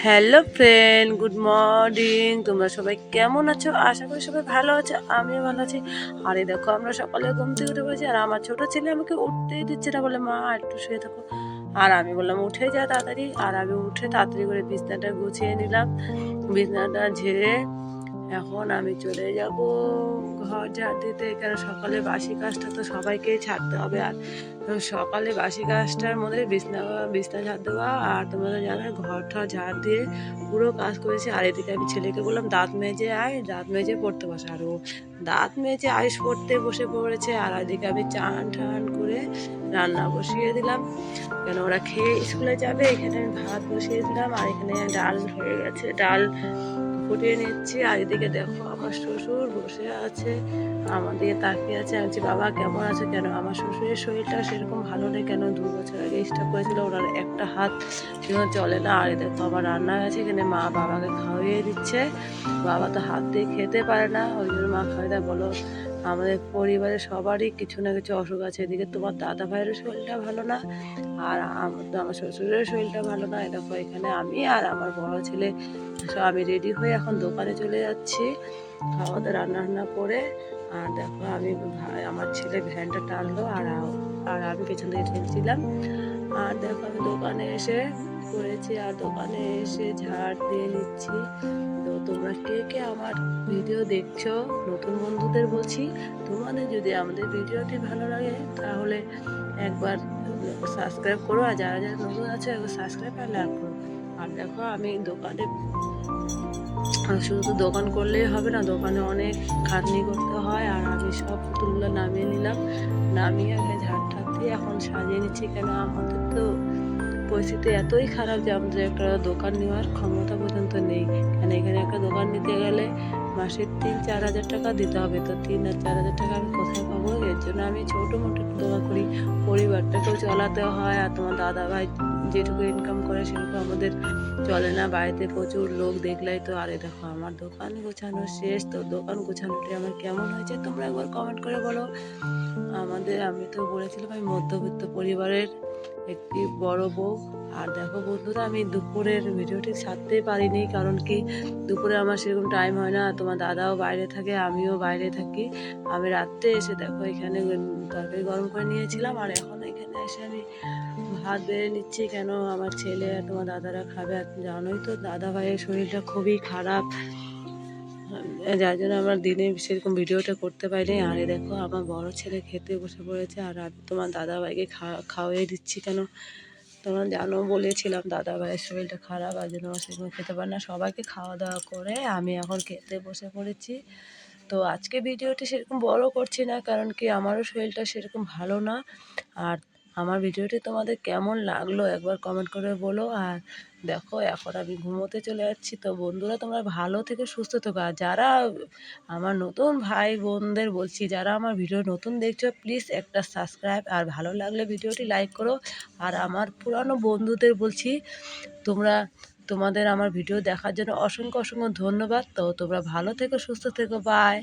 Hello friend, good morning. তোমরা সবাই কেমন আছো? আশা করি সবাই ভালো আছো, আমিও ভালো আছি। আর এই দেখো আমরা সকালে ঘুম থেকে উঠে পড়েছি, আর আমার ছোট ছেলে আমাকে উঠতেই দিচ্ছে না, বলে মা একটু শুয়ে থাকো। আর আমি বললাম উঠে যা তাড়াতাড়ি। আর আমি উঠে তাড়াতাড়ি করে বিছনাটা গুছিয়ে নিলাম। বিছনাটা ঝেড়ে এখন আমি চলে যাব ঘর ঝাড় দিতে। এখানে সকালে বাসি কাজটা তো সবাইকেই ছাড়তে হবে। আর সকালে বাসি কাজটার মধ্যে বিছনা বিছনা ঝাড় দেওয়া, আর তোমরা জানো ঘরটা ঝাড় দিয়ে পুরো কাজ করেছি। আর এদিকে আমি ছেলেকে বললাম দাঁত মেজে আয়, দাঁত মেজে পড়তে বসে। আর ও দাঁত মেজে আয়ুষ পড়তে বসে পড়েছে। আর এদিকে আমি চান ঠান করে রান্না বসিয়ে দিলাম, কেন ওরা খেয়ে স্কুলে যাবে। এখানে আমি ভাত বসিয়ে দিলাম, আর এখানে ডাল হয়ে গেছে, ডাল ফুটিয়ে নিচ্ছি। আর এদিকে দেখো আমার শ্বশুর বসে আছে, আমার দিকে তাকিয়ে আছে। আমি বলছি বাবা কেমন আছে? কেন আমার শ্বশুরের শরীরটা সেরকম ভালো নেই, কেন 2 বছর আগে স্ট্রোক করেছিল, ওনার একটা হাত সেরকম চলে না। আর দেখো আমার রান্না আছে, এখানে মা বাবাকে খাওয়িয়ে দিচ্ছে। বাবা তো হাত দিয়ে খেতে পারে না, ওই জন্য মা খাওয়াই দেয়। বলো আমাদের পরিবারের সবারই কিছু না কিছু অসুখ আছে। এদিকে তোমার দাদা ভাইয়ের শরীরটা ভালো না, আর আমার শ্বশুরের শরীরটা ভালো না। দেখো এখানে আমি আর আমার বড় ছেলে সব আমি রেডি হয়ে এখন দোকানে চলে যাচ্ছি খাওয়া দাওয়া রান্না করে। আর দেখো আমি আমার ছেলে ভ্যানটা টানলো, আর আমি পেছন থেকে ঠেলছিলাম। আর দেখো আমি দোকানে এসে পড়েছি, আর দোকানে এসে ঝাড় দিয়ে নিচ্ছি। তো তোমরা কে কে আমার ভিডিও দেখছো, নতুন বন্ধুদের বলছি, তোমাদের যদি আমাদের ভিডিওটি ভালো লাগে তাহলে একবার সাবস্ক্রাইব করো, আর যারা যারা নতুন আছে একবার সাবস্ক্রাইব আর লাইক করো। আর দেখো আমি দোকানে শুধু তো দোকান করলেই হবে না, দোকানে অনেক খাটনি করতে হয়। আর আমি সব পুতুলগুলো নামিয়ে নিলাম, নামিয়ে ঝাড় ঠাড় দিয়ে এখন সাজিয়ে নিচ্ছি। কেন আমাদের তো পরিস্থিতি এতই খারাপ যে আমাদের একটা দোকান নেওয়ার ক্ষমতা পর্যন্ত নেই। কেন এখানে একটা দোকান নিতে গেলে মাসে 3-4 হাজার টাকা দিতে হবে। তো 3 আর 4 হাজার টাকা আমি কোথায় পাবো? এর জন্য আমি ছোটো মোটো একটু দোকান করি, পরিবারটাকেও চালাতে হয়। আর তোমার দাদা ভাই যেটুকু ইনকাম করে সেটুকু আমাদের চলে না, বাড়িতে প্রচুর লোক দেখলেই তো। আরে দেখো আমার দোকান গোছানো শেষ। তো দোকান গোছানোটি আমার কেমন হয়েছে তোমরা একবার কমেন্ট করে বলো। আমি তো বলেছিলাম আমি মধ্যবিত্ত পরিবারের একটি বড় বউ। আর দেখো বন্ধুরা আমি দুপুরের ভিডিওটি ছাড়তেই পারিনি, কারণ কি দুপুরে আমার সেরকম টাইম হয় না। তোমার দাদাও বাইরে থাকে, আমিও বাইরে থাকি। আমি রাত্রে এসে দেখো এখানে তরকারি গরম করে নিয়েছিলাম, আর এখন এখানে এসে আমি ভাত বেড়ে নিচ্ছি। কেন আমার ছেলে আর তোমার দাদারা খাবে। আর জানোই তো দাদা ভাইয়ের শরীরটা খুবই খারাপ, যার জন্য আমার দিনে সেরকম ভিডিওটা করতে পারিনি। আর দেখো আমার বড় ছেলে খেতে বসে পড়েছে, আর আমি তোমার দাদা ভাইকে খাওয়াই দিচ্ছি। কেন তোমার জানো বলেছিলাম দাদা ভাইয়ের শরীরটা খারাপ, আর জন্য সেরকম খেতে পারে না। সবাইকে খাওয়া দাওয়া করে আমি এখন খেতে বসে পড়েছি। তো আজকে ভিডিওটি সেরকম বড় করছি না, কারণ কি আমারও শরীরটা সেরকম ভালো না। আর আমার ভিডিওটি তোমাদের কেমন লাগলো একবার কমেন্ট করে বলো। আর দেখো এখন আমি ঘুমোতে চলে যাচ্ছি। তো বন্ধুরা তোমরা ভালো থেকে সুস্থ থেকো। আর যারা আমার নতুন ভাই বোনদের বলছি, যারা আমার ভিডিও নতুন দেখছো প্লিজ একটা সাবস্ক্রাইব, আর ভালো লাগলে ভিডিওটি লাইক করো। আর আমার পুরানো বন্ধুদের বলছি তোমাদের আমার ভিডিও দেখার জন্য অসংখ্য অসংখ্য ধন্যবাদ। তো তোমরা ভালো থেকো, সুস্থ থেকো, বাই।